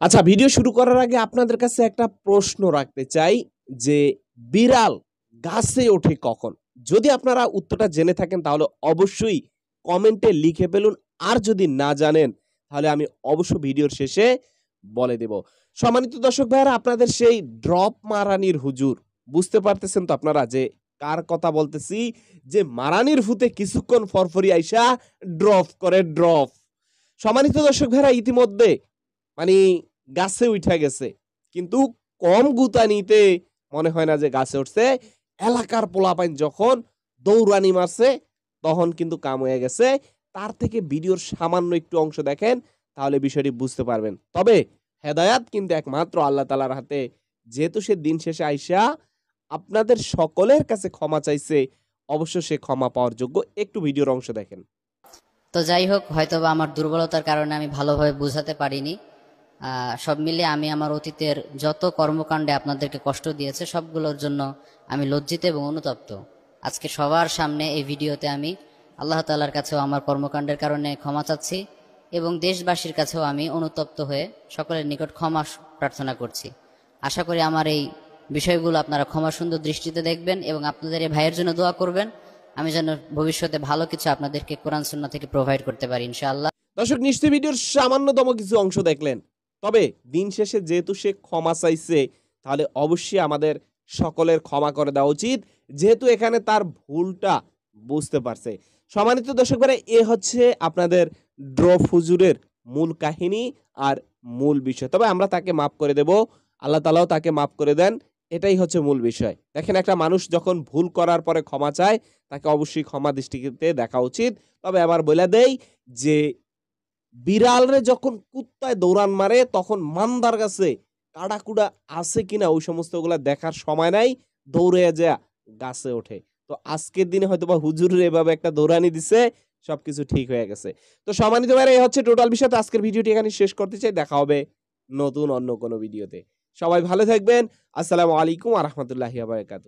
আচ্ছা, ভিডিও শুরু করার আগে আপনাদের কাছে একটা প্রশ্ন রাখতে চাই যে বিড়াল গাছে ওঠে কখন? যদি আপনারা উত্তরটা জেনে থাকেন তাহলে অবশ্যই কমেন্টে লিখে ফেলুন। আর যদি না জানেন তাহলে আমি অবশ্য ভিডিওর শেষে বলে দেব। সম্মানিত দর্শক ভাইয়েরা, আপনাদের সেই ড্রপ মারানির হুজুর, বুঝতে পারতেছেন তো আপনারা যে কার কথা বলতেছি? যে মারানির ভূতে কিছুক্ষণ পরপরই আইসা ড্রপ করে ড্রপ। সম্মানিত দর্শক ভাইয়েরা, ইতিমধ্যে মানি গাছে উইঠা গেছে। কিন্তু কম গুতানিতে মনে হয় না যে গাছে উঠছে। এলাকার পোলাপাইন যখন দৌড়ানি মারছে, তখন কিন্তু কাম হয়ে গেছে। তার থেকে ভিডিওর সামান্য একটু অংশ দেখেন, তাহলে বিষয়টি বুঝতে পারবেন। তবে হেদায়াত কিন্তু একমাত্র আল্লাহ তাআলার হাতে। যেহেতু সে দিন শেষে আইসা আপনাদের সকলের কাছে ক্ষমা চাইছে, অবশ্য সে ক্ষমা পাওয়ার যোগ্য। একটু ভিডিওর অংশ দেখেন। তো যাই হোক, হয়তোবা আমার দুর্বলতার কারণে আমি ভালোভাবে বোঝাতে পারিনি। সব মিলিয়ে আমি আমার অতীতের যত কর্মকাণ্ডে আপনাদেরকে কষ্ট দিয়েছে সবগুলোর জন্য আমি লজ্জিত এবং অনুতপ্ত। আজকে সবার সামনে এই ভিডিওতে আমি আল্লাহ তাআলার কাছেও আমার কর্মকাণ্ডের কারণে ক্ষমা চাচ্ছি এবং দেশবাসীর কাছেও আমি অনুতপ্ত হয়ে সকলের নিকট ক্ষমা প্রার্থনা করছি। আশা করি আমার এই বিষয়গুলো আপনারা ক্ষমা সুন্দর দৃষ্টিতে দেখবেন এবং আপনাদের এই ভাইয়ের জন্য দোয়া করবেন। আমি যেন ভবিষ্যতে ভালো কিছু আপনাদেরকে কোরআন সুন্নাহ থেকে প্রোভাইড করতে পারি ইনশাআল্লাহ। দর্শক, নিশ্চয়ই ভিডিওর সামান্যতম কিছু অংশ দেখলেন। তবে দিন শেষে যেহেতু সে ক্ষমা চাইছে, তাহলে অবশ্যই আমাদের সকলের ক্ষমা করে দেওয়া উচিত। যেহেতু এখানে তার ভুলটা বুঝতে পারছে। সম্মানিত দর্শক ভাইরা, এ হচ্ছে আপনাদের ড্রপ হুজুরের মূল কাহিনী আর মূল বিষয়। তবে আমরা তাকে মাফ করে দেব। আল্লাহ তাআলাও তাকে মাফ করে দেন। এটাই হচ্ছে মূল বিষয়। দেখেন, একটা মানুষ যখন ভুল করার পরে ক্ষমা চায়, তাকে অবশ্যই ক্ষমা দৃষ্টিতে দেখা উচিত। তবে আবার বইলা দেই যে বিড়ালরে যখন কুত্তায় দৌড়ান মারে, তখন মান্দার গাছে কাডাকুডা আছে কিনা ওই সমস্তগুলা দেখার সময় নাই। দৌড়ে যায়া গাছে ওঠে। তো আজকের দিনে হয়তোবা হুজুরের এভাবে একটা দৌড়ানি দিছে, সবকিছু ঠিক হয়ে গেছে। তো সম্মানিত ভাইরা, এই হচ্ছে টোটাল বিষয়। তো আজকের ভিডিওটি এখানে শেষ করতে চাই। দেখা হবে নতুন অন্য কোনো ভিডিওতে। সবাই ভালো থাকবেন। আসসালামু আলাইকুম ওয়া রাহমাতুল্লাহি ওয়া বারাকাতুহু।